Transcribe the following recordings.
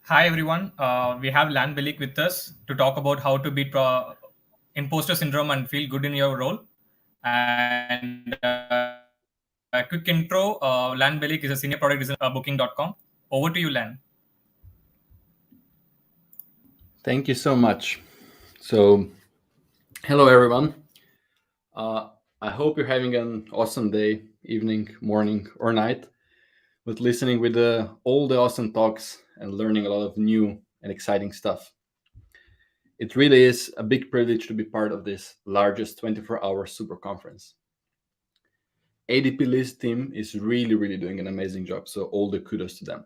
Hi everyone. We have Lan Belic with us to talk about how to beat imposter syndrome and feel good in your role. And a quick intro: Lan Belic is a senior product designer at Booking.com. Over to you, Lan. Thank you so much. So, hello everyone. Uh, I hope you're having an awesome day, evening, morning, or night with listening with all the awesome talks and learning a lot of new and exciting stuff. It really is a big privilege to be part of this largest 24-hour super conference. ADP List team is really doing an amazing job, so all the kudos to them.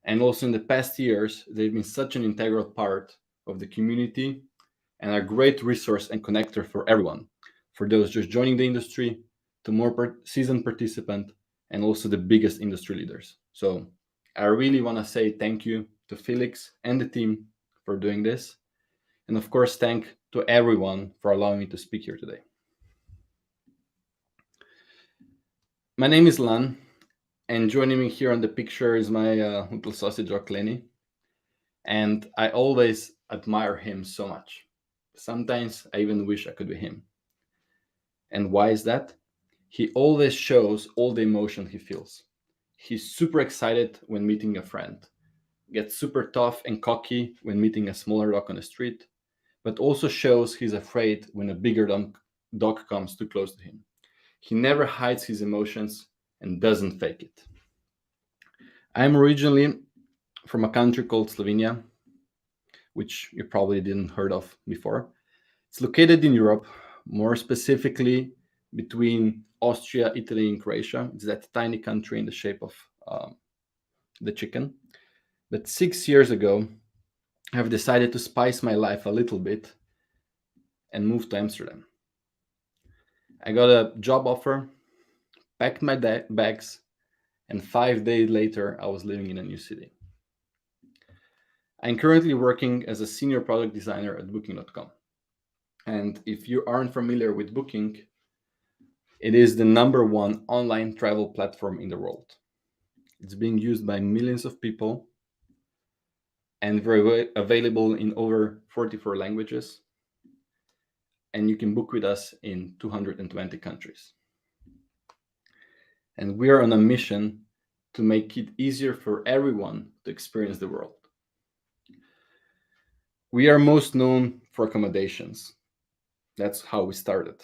And also in the past years, they've been such an integral part of the community and a great resource and connector for everyone, for those just joining the industry, to more seasoned participant, and also the biggest industry leaders. So I really want to say thank you to Felix and the team for doing this. And of course, thank to everyone for allowing me to speak here today. My name is Lan, and joining me here on the picture is my little sausage dog Lenny. And I always admire him so much. Sometimes I even wish I could be him. And why is that? He always shows all the emotion he feels. He's super excited when meeting a friend, gets super tough and cocky when meeting a smaller dog on the street, but also shows he's afraid when a bigger dog comes too close to him. He never hides his emotions and doesn't fake it. I'm originally from a country called Slovenia, which you probably didn't heard of before. It's located in Europe, more specifically between Austria, Italy, and Croatia. It's that tiny country in the shape of the chicken. But 6 years ago, I've decided to spice my life a little bit and move to Amsterdam. I got a job offer, packed my bags, and 5 days later, I was living in a new city. I'm currently working as a senior product designer at Booking.com. And if you aren't familiar with Booking, it is the number one online travel platform in the world. It's being used by millions of people and very available in over 44 languages. And you can book with us in 220 countries. And we are on a mission to make it easier for everyone to experience the world. We are most known for accommodations. That's how we started.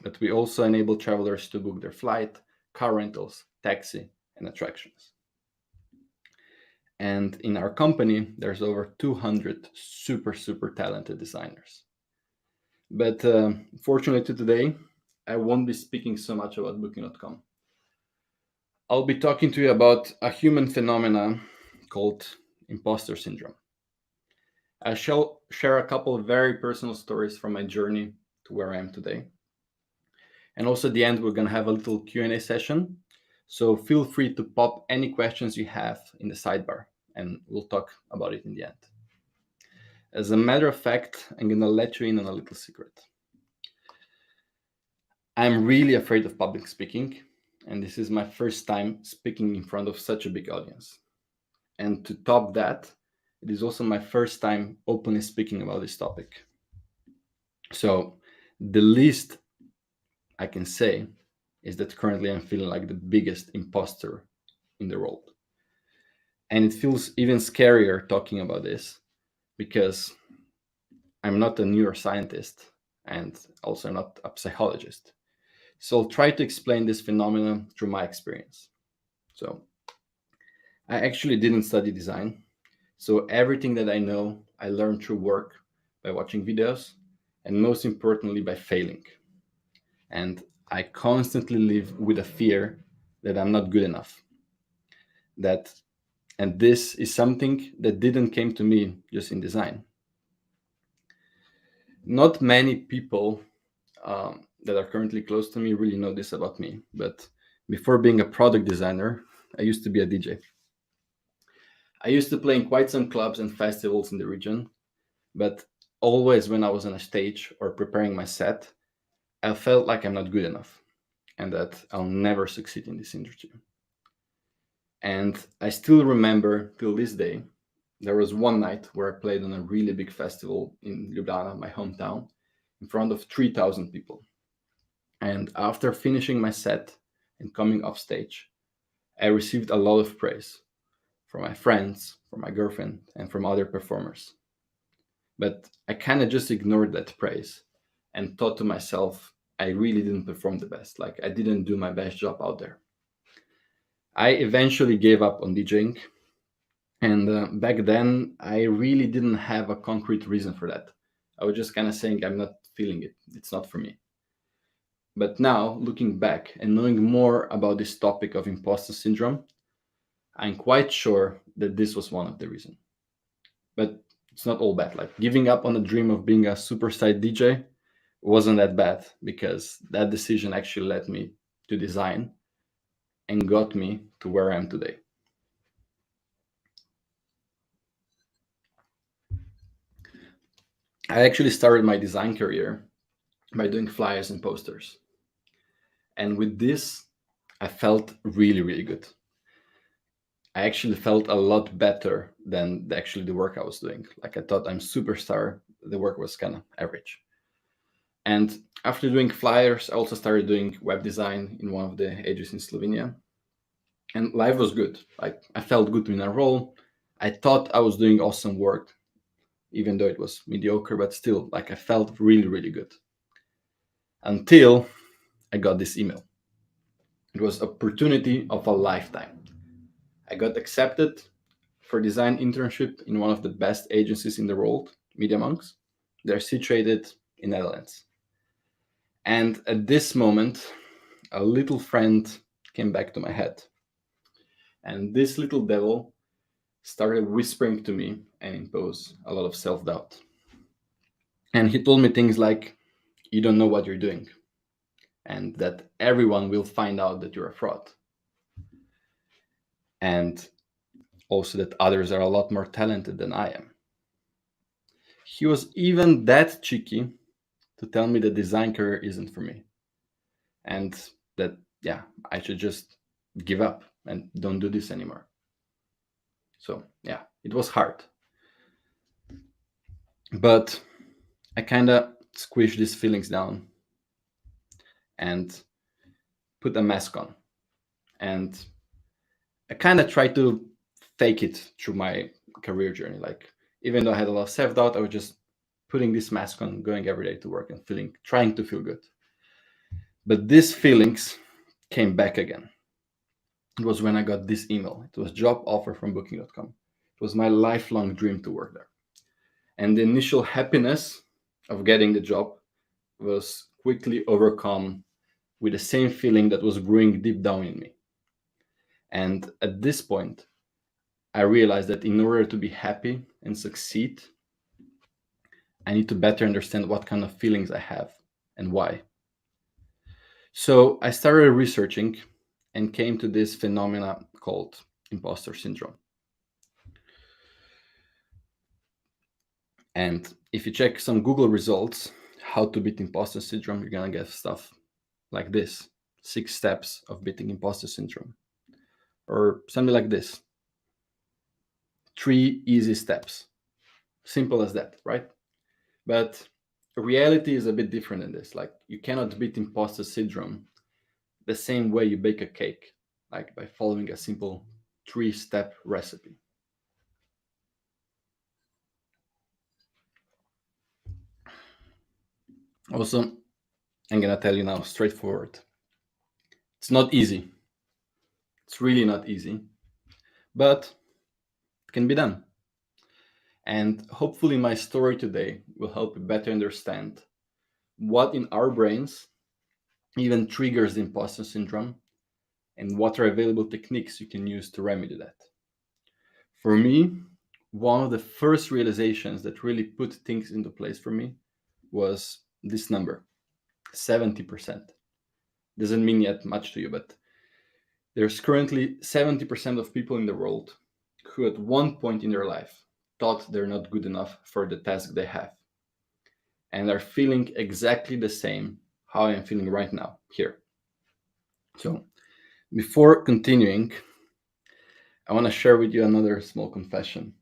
But we also enable travelers to book their flight, car rentals, taxi, and attractions. And in our company, there's over 200 super talented designers. But fortunately today, I won't be speaking so much about Booking.com. I'll be talking to you about a human phenomena called imposter syndrome. I shall share a couple of very personal stories from my journey to where I am today. And also at the end, we're going to have a little Q&A session. So feel free to pop any questions you have in the sidebar, and we'll talk about it in the end. As a matter of fact, I'm going to let you in on a little secret. I'm really afraid of public speaking, and this is my first time speaking in front of such a big audience. And to top that, it is also my first time openly speaking about this topic. So the least I can say is that currently I'm feeling like the biggest imposter in the world. And it feels even scarier talking about this because I'm not a neuroscientist and also not a psychologist. So I'll try to explain this phenomenon through my experience. So I actually didn't study design. So everything that I know, I learned through work, by watching videos, and most importantly, by failing. And I constantly live with a fear that I'm not good enough. That and this is something that didn't came to me just in design. Not many people that are currently close to me really know this about me. But before being a product designer, I used to be a DJ. I used to play in quite some clubs and festivals in the region, but always when I was on a stage or preparing my set, I felt like I'm not good enough and that I'll never succeed in this industry. And I still remember till this day there was one night where I played on a really big festival in Ljubljana, my hometown, in front of 3,000 people. And after finishing my set and coming off stage, I received a lot of praise from my friends, from my girlfriend, and from other performers. But I kind of just ignored that praise and thought to myself, I really didn't perform the best. Like, I didn't do my best job out there. I eventually gave up on DJing. And back then, I really didn't have a concrete reason for that. I was just kind of saying, I'm not feeling it. It's not for me. But now, looking back and knowing more about this topic of imposter syndrome, I'm quite sure that this was one of the reasons. But it's not all bad. Like, giving up on the dream of being a superstar DJ wasn't that bad, because that decision actually led me to design and got me to where I am today. I actually started my design career by doing flyers and posters. And with this, I felt really, really good. I actually felt a lot better than the work I was doing. Like, I thought I'm superstar. The work was kind of average. And after doing flyers, I also started doing web design in one of the agencies in Slovenia. And life was good. Like, I felt good in a role. I thought I was doing awesome work, even though it was mediocre, but still, like, I felt really, really good. Until I got this email. It was opportunity of a lifetime. I got accepted for design internship in one of the best agencies in the world, Media Monks. They're situated in Netherlands. And at this moment, a little friend came back to my head. And this little devil started whispering to me and impose a lot of self-doubt. And he told me things like, you don't know what you're doing, and that everyone will find out that you're a fraud. And also that others are a lot more talented than I am. He was even that cheeky to tell me the design career isn't for me. And that, yeah, I should just give up and don't do this anymore. So, yeah, it was hard. But I kind of squished these feelings down and put a mask on. And I kind of tried to fake it through my career journey. Like, even though I had a lot of self-doubt, I was just putting this mask on, going every day to work and trying to feel good. But these feelings came back again. It was when I got this email. It was job offer from booking.com. It was my lifelong dream to work there. And the initial happiness of getting the job was quickly overcome with the same feeling that was brewing deep down in me. And at this point, I realized that in order to be happy and succeed, I need to better understand what kind of feelings I have and why. So I started researching and came to this phenomena called imposter syndrome. And if you check some Google results, how to beat imposter syndrome, you're gonna get stuff like this: 6 steps of beating imposter syndrome, or something like this: 3 easy steps. Simple as that, right? But reality is a bit different than this. Like, you cannot beat imposter syndrome the same way you bake a cake, like by following a simple 3-step recipe. Also, I'm gonna tell you now straightforward. It's not easy. It's really not easy, but it can be done. And hopefully my story today will help you better understand what in our brains even triggers the imposter syndrome and what are available techniques you can use to remedy that. For me, one of the first realizations that really put things into place for me was this number: 70%. Doesn't mean yet much to you, but there's currently 70% of people in the world who at one point in their life thought they're not good enough for the task they have, and are feeling exactly the same how I am feeling right now here. So before continuing, I want to share with you another small confession.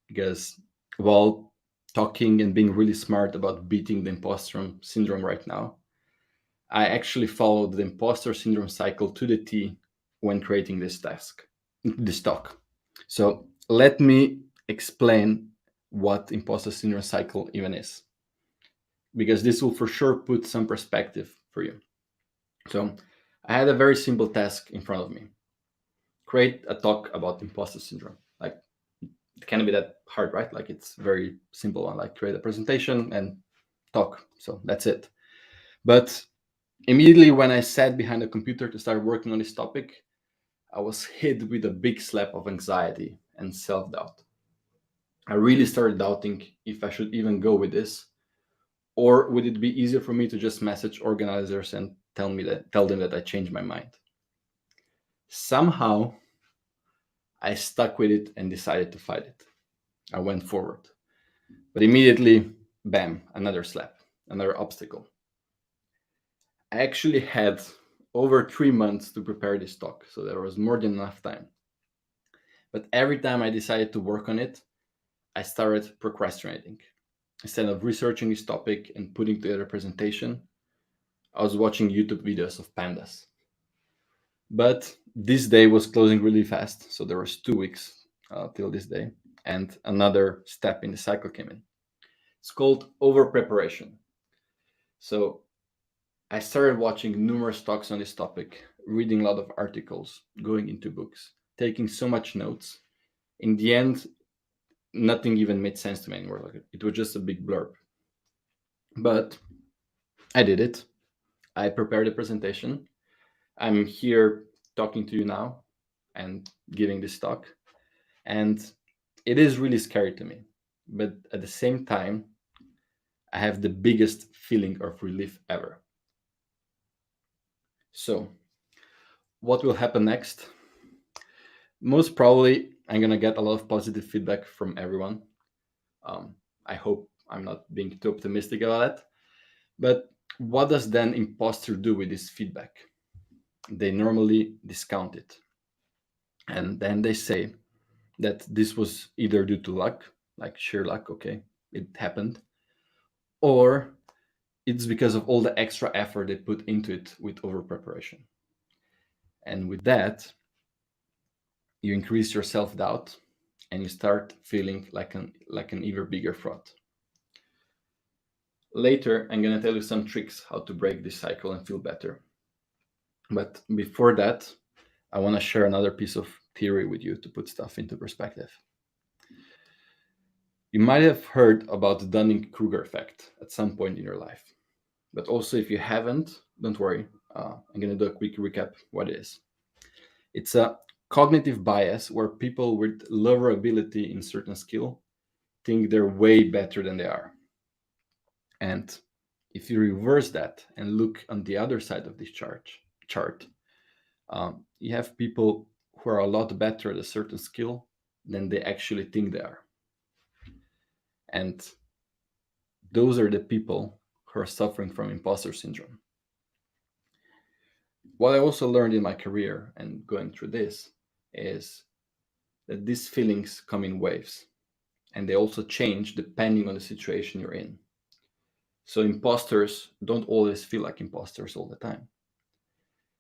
because while talking and being really smart about beating the imposter syndrome right now, I actually followed the imposter syndrome cycle to the T when creating this talk. So let me explain what imposter syndrome cycle even is, because this will for sure put some perspective for you. So I had a very simple task in front of me. Create a talk about imposter syndrome. Like, it can't be that hard, right? Like, it's very simple one, like create a presentation and talk. So that's it. But immediately when I sat behind the computer to start working on this topic, I was hit with a big slap of anxiety and self-doubt. I really started doubting if I should even go with this, or would it be easier for me to just message organizers and tell them that I changed my mind. Somehow I stuck with it and decided to fight it. I went forward. But immediately, bam, another slap, another obstacle. I actually had over 3 months to prepare this talk, so there was more than enough time. But every time I decided to work on it, I started procrastinating. Instead of researching this topic and putting together a presentation, I was watching YouTube videos of pandas. But this day was closing really fast, so there was 2 weeks till this day, and another step in the cycle came in. It's called over preparation. So I started watching numerous talks on this topic, reading a lot of articles, going into books, taking so much notes. In the end, nothing even made sense to me anymore. Like, it was just a big blurb. But I did it. I prepared a presentation. I'm here talking to you now and giving this talk. And it is really scary to me. But at the same time, I have the biggest feeling of relief ever. So, what will happen next? Most probably, I'm going to get a lot of positive feedback from everyone. I hope I'm not being too optimistic about that. But what does then imposter do with this feedback? They normally discount it. And then they say that this was either due to luck, like sheer luck, okay, it happened, or it's because of all the extra effort they put into it with over preparation. And with that, you increase your self-doubt and you start feeling like an even bigger fraud. Later, I'm going to tell you some tricks how to break this cycle and feel better. But before that, I want to share another piece of theory with you to put stuff into perspective. You might have heard about the Dunning-Kruger effect at some point in your life. But also, if you haven't, don't worry. I'm going to do a quick recap what it is. It's a cognitive bias where people with lower ability in certain skill think they're way better than they are. And if you reverse that and look on the other side of this chart, you have people who are a lot better at a certain skill than they actually think they are. And those are the people who are suffering from imposter syndrome. What I also learned in my career and going through this is that these feelings come in waves, and they also change depending on the situation you're in. So imposters don't always feel like imposters all the time.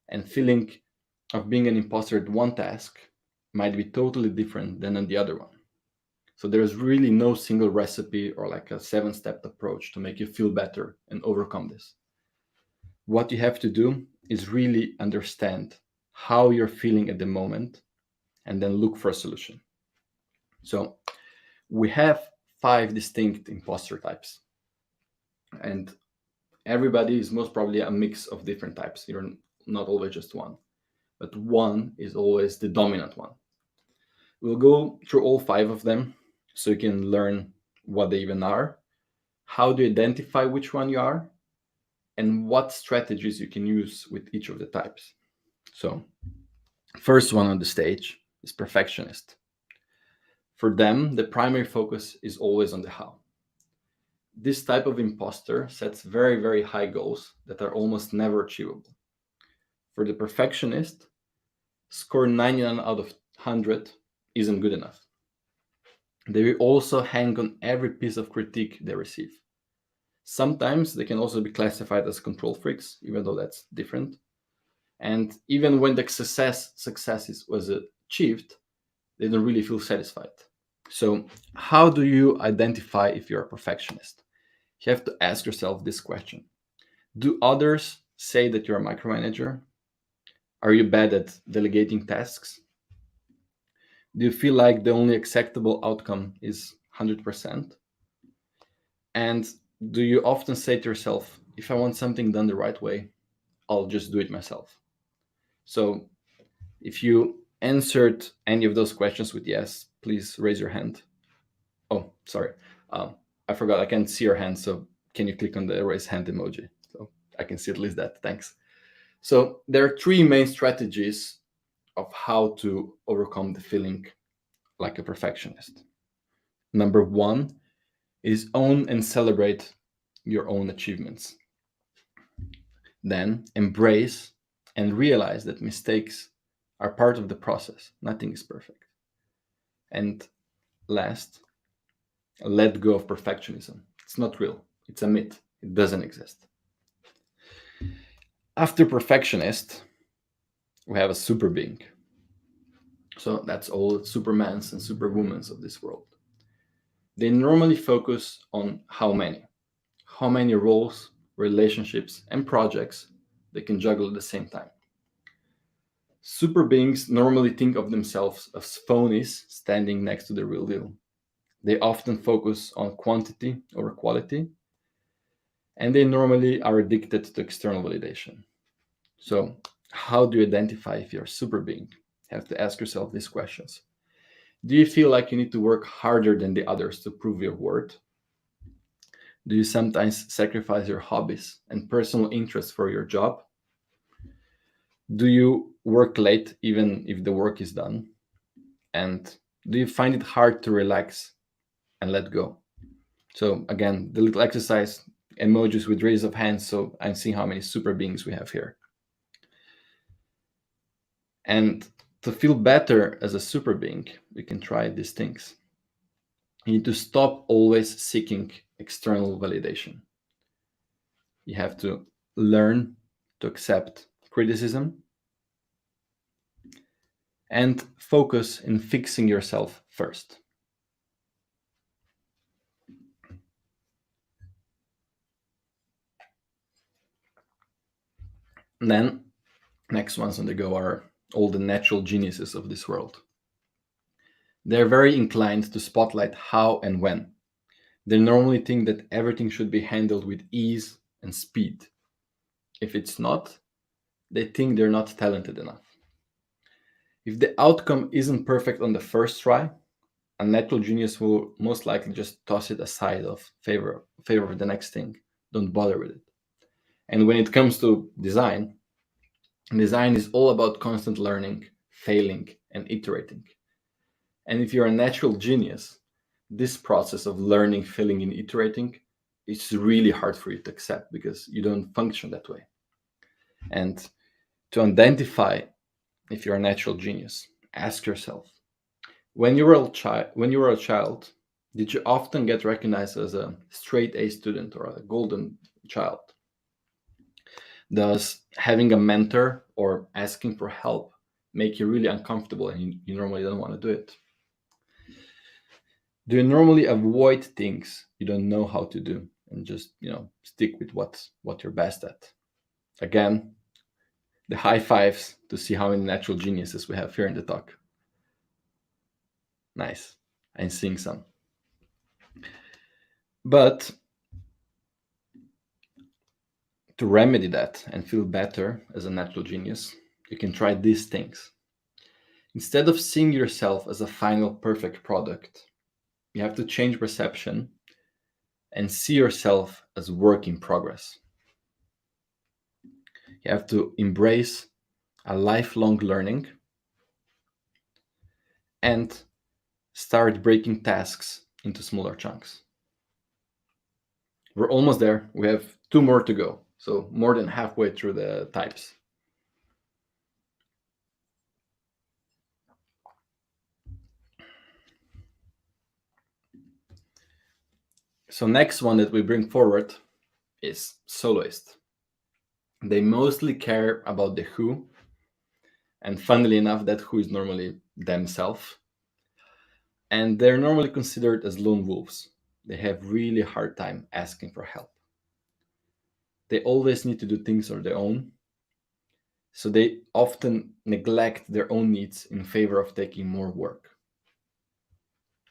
And feeling of being an imposter at one task might be totally different than on the other one. So there's really no single recipe or like a 7-step approach to make you feel better and overcome this. What you have to do is really understand how you're feeling at the moment and then look for a solution. So we have 5 distinct imposter types. And everybody is most probably a mix of different types. You're not always just one, but one is always the dominant one. We'll go through all 5 of them so you can learn what they even are, how to identify which one you are, and what strategies you can use with each of the types. So, first one on the stage is perfectionist. For them, the primary focus is always on the how. This type of imposter sets very, very high goals that are almost never achievable. For the perfectionist, score 99 out of 100 isn't good enough. They will also hang on every piece of critique they receive. Sometimes they can also be classified as control freaks, even though that's different. And even when the success was achieved, they don't really feel satisfied. So, how do you identify if you're a perfectionist? You have to ask yourself this question: do others say that you're a micromanager? Are you bad at delegating tasks? Do you feel like the only acceptable outcome is 100%? And do you often say to yourself, if I want something done the right way, I'll just do it myself? So if you answered any of those questions with yes, please raise your hand. Oh, sorry. I forgot I can't see your hand. So can you click on the raise hand emoji? So I can see at least that. Thanks. So there are three main strategies of how to overcome the feeling like a perfectionist. Number one is own and celebrate your own achievements. Then embrace and realize that mistakes are part of the process. Nothing is perfect. And last, let go of perfectionism. It's not real. It's a myth. It doesn't exist. After perfectionist, we have a super being. So that's all supermans and superwomans of this world. They normally focus on how many roles, relationships, and projects they can juggle at the same time. Super beings normally think of themselves as phonies standing next to the real deal. They often focus on quantity over quality, and they normally are addicted to external validation. So, how do you identify if you're a super being? You have to ask yourself these questions. Do you feel like you need to work harder than the others to prove your worth? Do you sometimes sacrifice your hobbies and personal interests for your job? Do you work late even if the work is done? And do you find it hard to relax and let go? So again, the little exercise, emojis with raise of hands, so I'm seeing how many super beings we have here. And to feel better as a super being, we can try these things. You need to stop always seeking external validation. You have to learn to accept criticism and focus in fixing yourself first. And then, next ones on the go are all the natural geniuses of this world. They're very inclined to spotlight how and when. They normally think that everything should be handled with ease and speed. If it's not, they think they're not talented enough. If the outcome isn't perfect on the first try, a natural genius will most likely just toss it aside of favor of the next thing. Don't bother with it. And when it comes to design is all about constant learning, failing, and iterating. And if you're a natural genius, this process of learning, failing, and iterating, it's really hard for you to accept because you don't function that way. And to identify if you're a natural genius, ask yourself, when you were a child, did you often get recognized as a straight A student or a golden child? Does having a mentor or asking for help make you really uncomfortable and you normally don't want to do it? Do you normally avoid things you don't know how to do and just stick with what you're best at? Again, the high fives to see how many natural geniuses we have here in the talk. Nice. I'm seeing some. But to remedy that and feel better as a natural genius, you can try these things. Instead of seeing yourself as a final perfect product, you have to change perception and see yourself as work in progress. You have to embrace a lifelong learning and start breaking tasks into smaller chunks. We're almost there. We have 2 more to go. So more than halfway through the types. So next one that we bring forward is soloist. They mostly care about the who, and funnily enough, that who is normally themselves. And they're normally considered as lone wolves. They have really hard time asking for help. They always need to do things on their own, so they often neglect their own needs in favor of taking more work.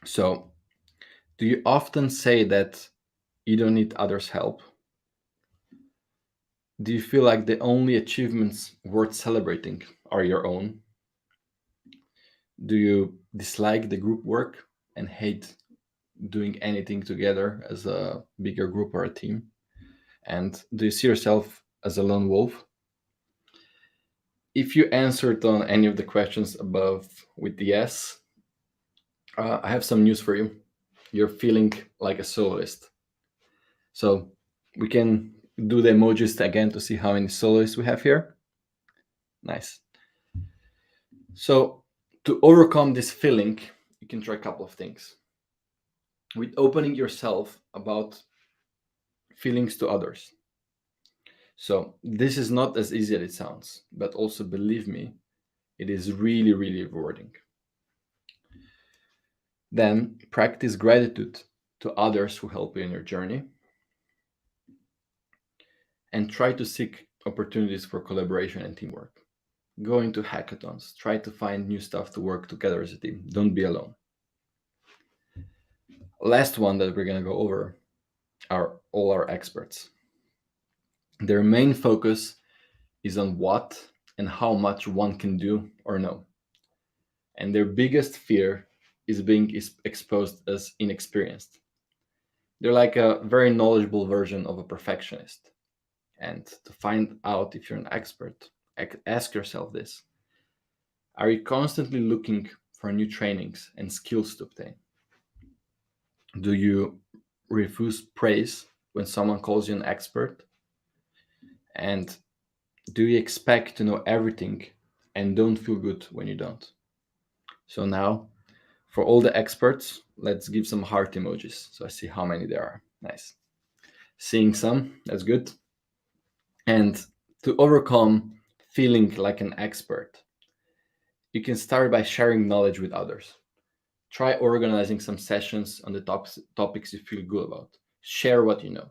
So, do you often say that you don't need others' help? Do you feel like the only achievements worth celebrating are your own? Do you dislike the group work and hate doing anything together as a bigger group or a team? And do you see yourself as a lone wolf? If you answered on any of the questions above with yes, I have some news for you. You're feeling like a soloist. So we can do the emojis again to see how many soloists we have here. Nice. So to overcome this feeling, you can try a couple of things. With opening yourself about feelings to others. So this is not as easy as it sounds, but also believe me, it is really, really rewarding. Then practice gratitude to others who help you in your journey. And try to seek opportunities for collaboration and teamwork. Go into hackathons. Try to find new stuff to work together as a team. Don't be alone. Last one that we're going to go over are all our experts. Their main focus is on what and how much one can do or know. And their biggest fear is being exposed as inexperienced. They're like a very knowledgeable version of a perfectionist. And to find out if you're an expert, ask yourself this. Are you constantly looking for new trainings and skills to obtain? Do you refuse praise when someone calls you an expert? And do you expect to know everything and don't feel good when you don't? So now, for all the experts, let's give some heart emojis. So I see how many there are. Nice. Seeing some, that's good. And to overcome feeling like an expert, you can start by sharing knowledge with others. Try organizing some sessions on the topics you feel good about. Share what you know.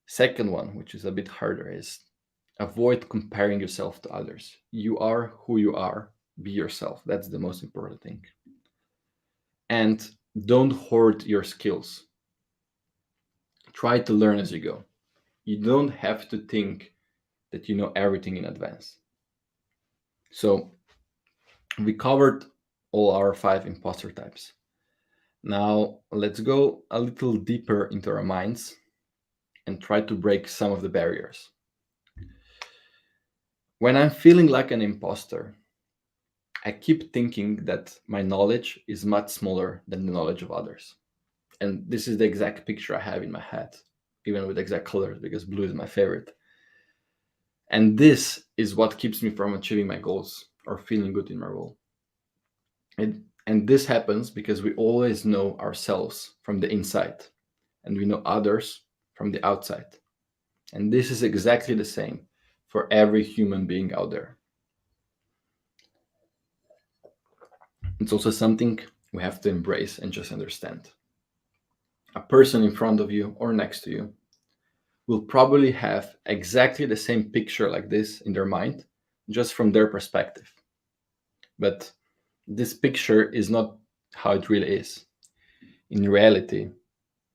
Second one, which is a bit harder, is avoid comparing yourself to others. You are who you are. Be yourself. That's the most important thing. And don't hoard your skills. Try to learn as you go. You don't have to think that you know everything in advance. So we covered all our 5 imposter types. Now let's go a little deeper into our minds and try to break some of the barriers. When I'm feeling like an imposter, I keep thinking that my knowledge is much smaller than the knowledge of others. And this is the exact picture I have in my head, even with exact colors, because blue is my favorite. And this is what keeps me from achieving my goals or feeling good in my role. And this happens because we always know ourselves from the inside and we know others from the outside. And this is exactly the same for every human being out there. It's also something we have to embrace and just understand. A person in front of you or next to you will probably have exactly the same picture like this in their mind, just from their perspective. But this picture is not how it really is. In reality,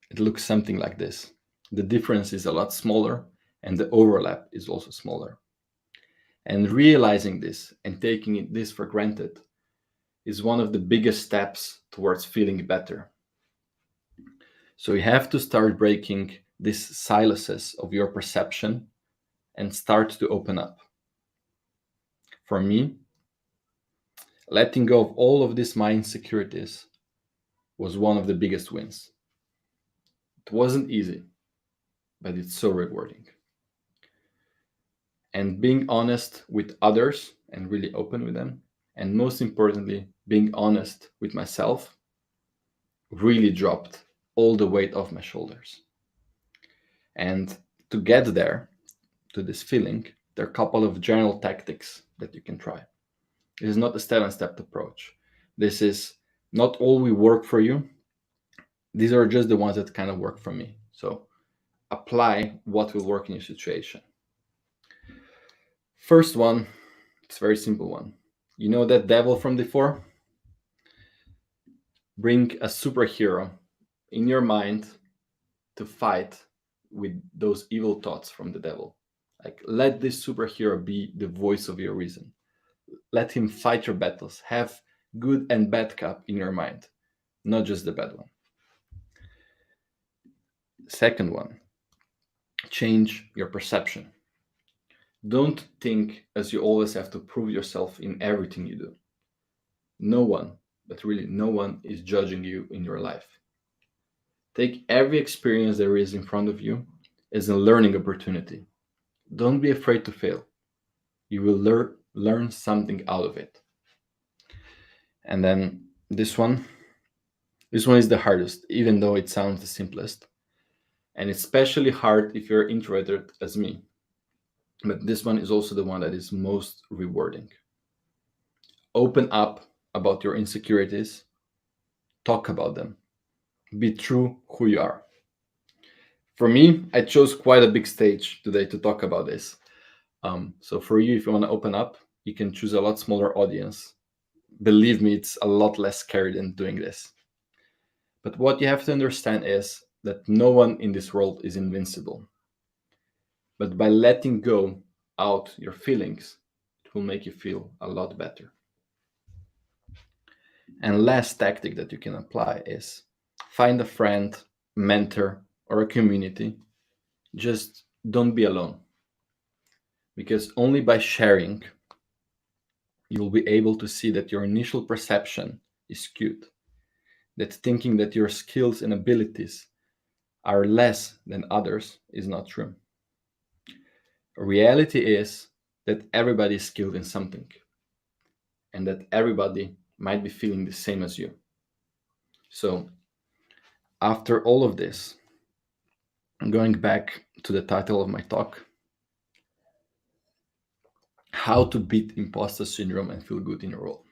it looks something like this. The difference is a lot smaller and the overlap is also smaller. And realizing this and taking this for granted is one of the biggest steps towards feeling better. So you have to start breaking these silences of your perception and start to open up. For me, letting go of all of these my insecurities was one of the biggest wins. It wasn't easy, but it's so rewarding. And being honest with others and really open with them, and most importantly, being honest with myself really dropped all the weight off my shoulders. And to get there, to this feeling, there are a couple of general tactics that you can try. This is not a step-by-step approach. This is not all will work for you. These are just the ones that kind of work for me. So apply what will work in your situation. First one, it's a very simple one. You know that devil from before? Bring a superhero in your mind to fight with those evil thoughts from the devil. Like, let this superhero be the voice of your reason. Let him fight your battles. Have good and bad cop in your mind, not just the bad one. Second one, change your perception. Don't think as you always have to prove yourself in everything you do. No one, but really no one, is judging you in your life. Take every experience there is in front of you as a learning opportunity. Don't be afraid to fail. You will learn something out of it. And then this one is the hardest, even though it sounds the simplest. And it's especially hard if you're introverted as me. But this one is also the one that is most rewarding. Open up about your insecurities. Talk about them. Be true who you are. For me, I chose quite a big stage today to talk about this. So for you, if you want to open up, you can choose a lot smaller audience. Believe me, it's a lot less scary than doing this. But what you have to understand is that no one in this world is invincible. But by letting go out your feelings, it will make you feel a lot better. And last tactic that you can apply is find a friend, mentor, or a community. Just don't be alone. Because only by sharing, you will be able to see that your initial perception is skewed. That thinking that your skills and abilities are less than others is not true. Reality is that everybody is skilled in something, and that everybody might be feeling the same as you. So, after all of this, going back to the title of my talk, how to beat imposter syndrome and feel good in your role.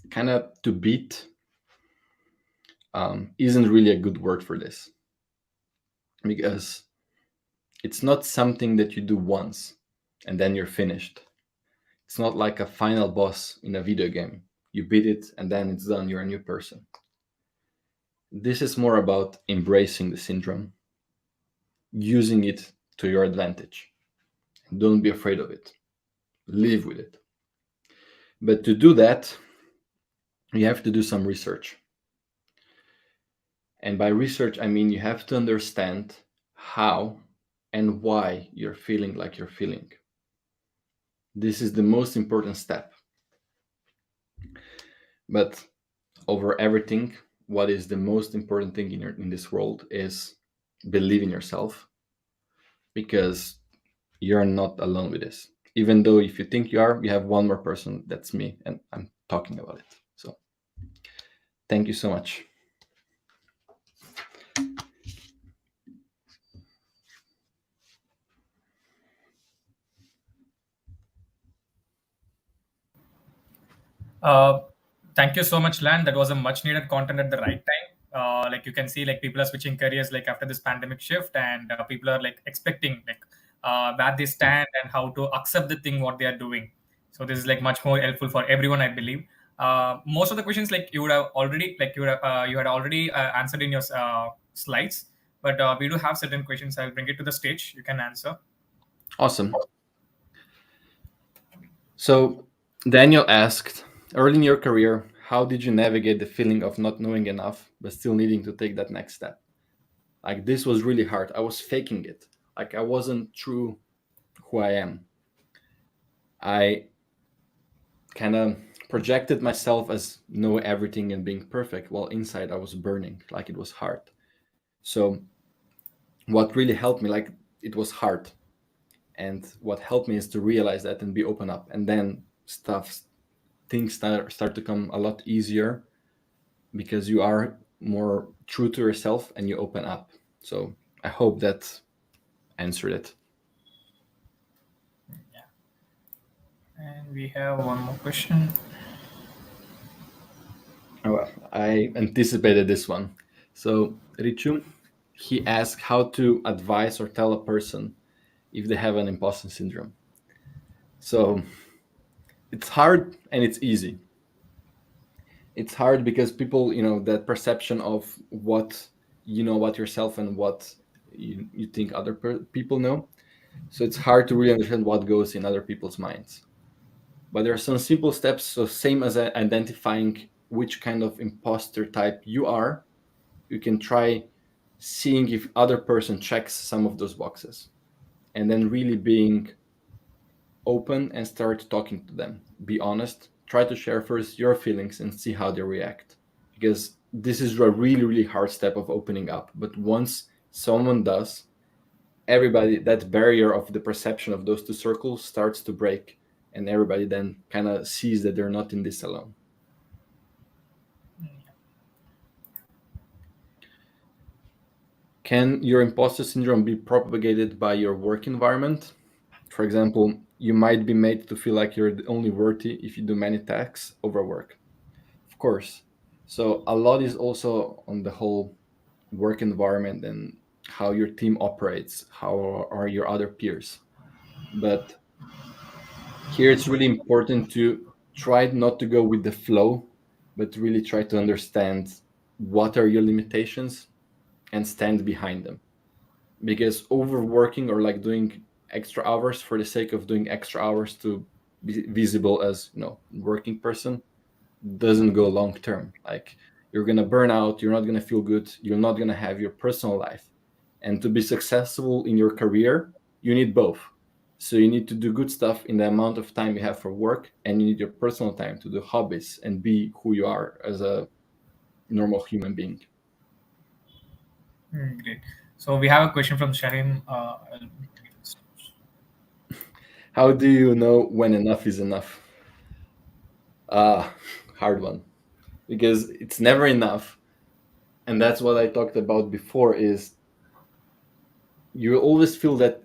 Kind of to beat isn't really a good word for this, because it's not something that you do once and then you're finished. It's not like a final boss in a video game. You beat it and then it's done, you're a new person. This is more about embracing the syndrome, using it to your advantage. Don't be afraid of it. Live with it. But to do that, you have to do some research. And by research, I mean you have to understand how and why you're feeling like you're feeling. This is the most important step. But over everything, what is the most important thing in this world is believe in yourself, because you're not alone with this. Even though if you think you are, you have one more person, that's me, and I'm talking about it. So thank you so much. Uh, Thank you so much, Lan. That was a much needed content at the right time. Like you can see, like people are switching careers like after this pandemic shift, and people are like expecting like where they stand and how to accept the thing what they are doing. So this is like much more helpful for everyone, I believe. Most of the questions like you would have already like you had already answered in your slides, but we do have certain questions. I'll bring it to the stage. You can answer. Awesome. So Daniel asked, early in your career, how did you navigate the feeling of not knowing enough but still needing to take that next step? Like, this was really hard. I was faking it. Like, I wasn't true who I am. I kind of projected myself as know everything and being perfect, while inside I was burning, like it was hard. So what really helped me, like, it was hard, and what helped me is to realize that and be open up, and then things start to come a lot easier, because you are more true to yourself and you open up. So I hope that answered it. And we have one more question. Oh, well, I anticipated this one. So Richu, he asked how to advise or tell a person if they have an imposter syndrome. So it's hard and it's easy. It's hard because people, that perception of what you know about yourself and what you think other people know. So it's hard to really understand what goes in other people's minds. But there are some simple steps. So same as identifying which kind of imposter type you are, you can try seeing if other person checks some of those boxes, and then really being open and start talking to them. Be honest, try to share first your feelings and see how they react, because this is a really really hard step of opening up. But once someone does, everybody, that barrier of the perception of those two circles starts to break, and everybody then kind of sees that they're not in this alone. Can your imposter syndrome be propagated by your work environment? For example, you might be made to feel like you're the only worthy if you do many tasks over work. Of course. So a lot is also on the whole work environment and how your team operates, how are your other peers. But here it's really important to try not to go with the flow, but really try to understand what are your limitations and stand behind them. Because overworking or like doing extra hours for the sake of doing extra hours to be visible as working person doesn't go long term. Like, you're gonna burn out, you're not gonna feel good, you're not gonna have your personal life. And to be successful in your career, you need both. So you need to do good stuff in the amount of time you have for work, and you need your personal time to do hobbies and be who you are as a normal human being. Great. So we have a question from Shahim. How do you know when enough is enough? Ah, hard one. Because it's never enough. And that's what I talked about before, is you always feel that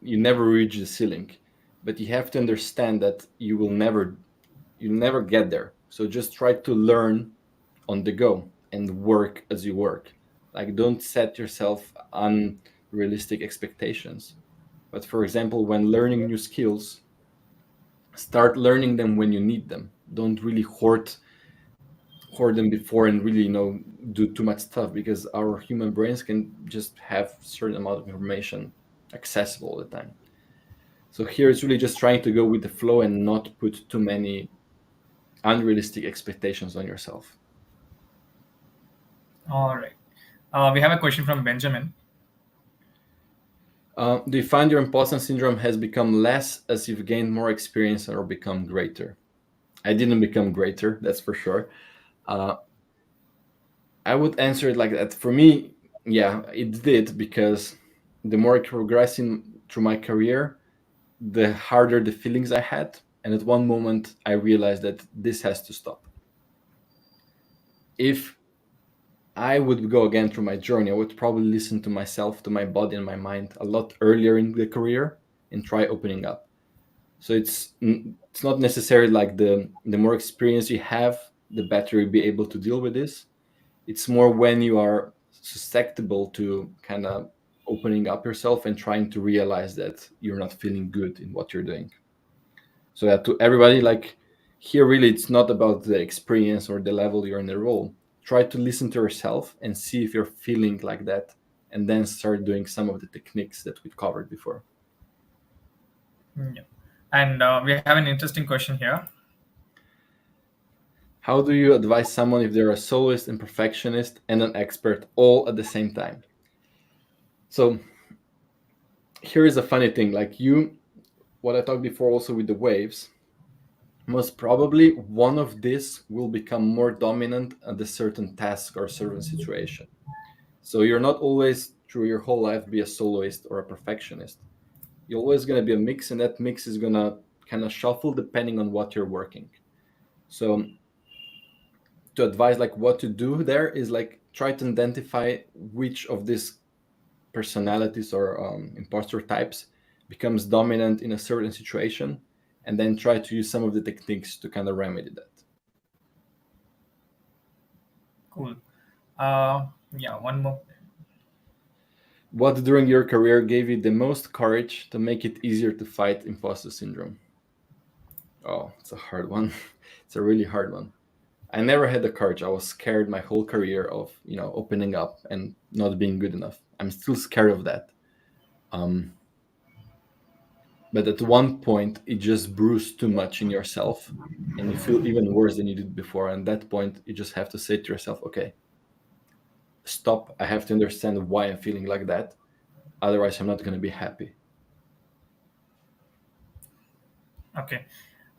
you never reach the ceiling. But you have to understand that you never get there. So just try to learn on the go and work as you work. Like, don't set yourself unrealistic expectations. But for example, when learning new skills, start learning them when you need them. Don't really hoard them before and really do too much stuff, because our human brains can just have certain amount of information accessible all the time. So here it's really just trying to go with the flow and not put too many unrealistic expectations on yourself. All right. We have a question from Benjamin. Do you find your imposter syndrome has become less as you've gained more experience or become greater? I didn't become greater, that's for sure. uh, I would answer it like that. For me, yeah, it did, because the more I progress through my career, the harder the feelings I had. And at one moment, I realized that this has to stop. If I would go again through my journey, I would probably listen to myself, to my body and my mind a lot earlier in the career and try opening up. So it's not necessarily like the more experience you have, the better you'll be able to deal with this. It's more when you are susceptible to kind of opening up yourself and trying to realize that you're not feeling good in what you're doing. So yeah, to everybody, like, here really it's not about the experience or the level you're in the role. Try to listen to yourself and see if you're feeling like that, and then start doing some of the techniques that we covered before. Yeah. And we have an interesting question here. How do you advise someone if they're a soloist and perfectionist and an expert all at the same time? So here is a funny thing, like, what I talked before also with the waves, most probably one of these will become more dominant at a certain task or certain situation. So you're not always through your whole life be a soloist or a perfectionist. You're always going to be a mix, and that mix is going to kind of shuffle depending on what you're working. So to advise like what to do there is like try to identify which of these personalities or imposter types becomes dominant in a certain situation, and then try to use some of the techniques to kind of remedy that. Cool. Yeah, one more. What during your career gave you the most courage to make it easier to fight imposter syndrome? Oh, it's a hard one. It's a really hard one. I never had the courage. I was scared my whole career of, opening up and not being good enough. I'm still scared of that. But at one point, it just brews too much in yourself and you feel even worse than you did before. And at that point, you just have to say to yourself, okay, stop. I have to understand why I'm feeling like that. Otherwise, I'm not going to be happy. Okay.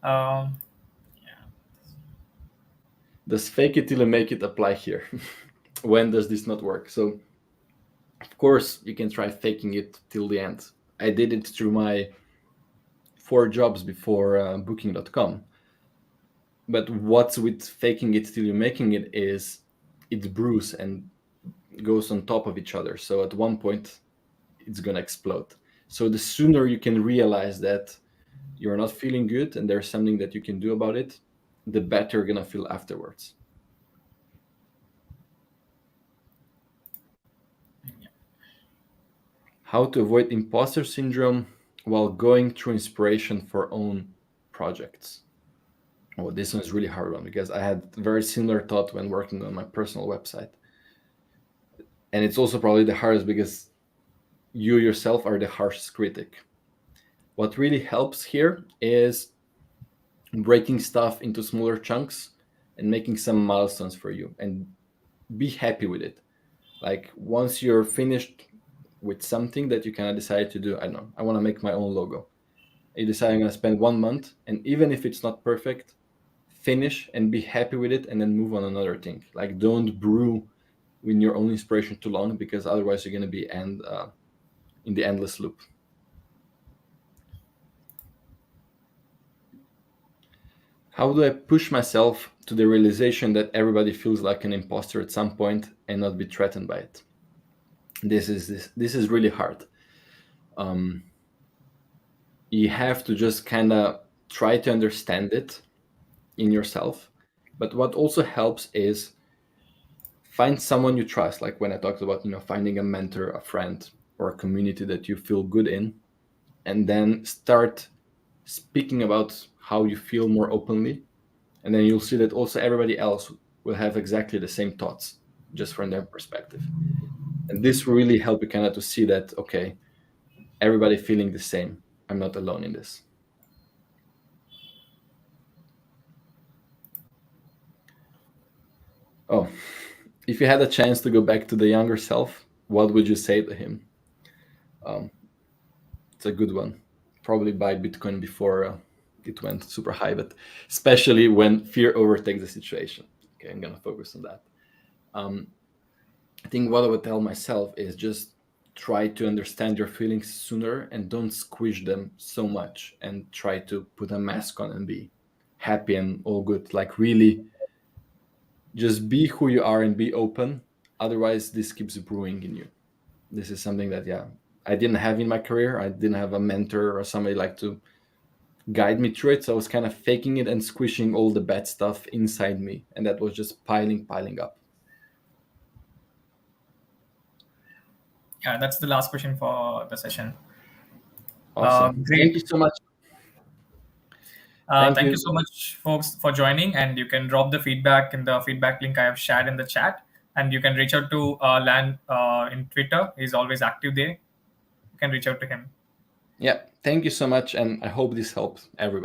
Um, Does fake it till you make it apply here? When does this not work? So, of course, you can try faking it till the end. I did it through my 4 jobs before booking.com. But what's with faking it till you're making it is it brews and goes on top of each other. So at one point, it's going to explode. So the sooner you can realize that you're not feeling good and there's something that you can do about it, the better you're going to feel afterwards. How to avoid imposter syndrome while going through inspiration for own projects. Oh, this one's really hard one because I had very similar thought when working on my personal website. And it's also probably the hardest because you yourself are the harshest critic. What really helps here is breaking stuff into smaller chunks and making some milestones for you and be happy with it. Like once you're finished with something that you kind of decide to do, I don't know, I want to make my own logo. You decide I'm going to spend 1 month, and even if it's not perfect, finish and be happy with it and then move on another thing. Like don't brew in your own inspiration too long because otherwise you're going to be in the endless loop. How do I push myself to the realization that everybody feels like an imposter at some point and not be threatened by it? This is really hard. You have to just kind of try to understand it in yourself. But what also helps is find someone you trust. Like when I talked about, finding a mentor, a friend, or a community that you feel good in, and then start speaking about how you feel more openly. And then you'll see that also everybody else will have exactly the same thoughts, just from their perspective. And this will really help you kind of to see that, okay, everybody feeling the same. I'm not alone in this. Oh, if you had a chance to go back to the younger self, what would you say to him? It's a good one. Probably buy Bitcoin before it went super high, but especially when fear overtakes the situation. Okay, I'm gonna focus on that. I think what I would tell myself is just try to understand your feelings sooner and don't squish them so much and try to put a mask on and be happy and all good. Like really just be who you are and be open. Otherwise this keeps brewing in you. This is something that I didn't have in my career. I didn't have a mentor or somebody like to guide me through it. So I was kind of faking it and squishing all the bad stuff inside me. And that was just piling up. Yeah, that's the last question for the session. Awesome. Great. Thank you so much. Thank you so much, folks, for joining. And you can drop the feedback in the feedback link I have shared in the chat. And you can reach out to Lan in Twitter. He's always active there. You can reach out to him. Yeah, thank you so much. And I hope this helps everybody.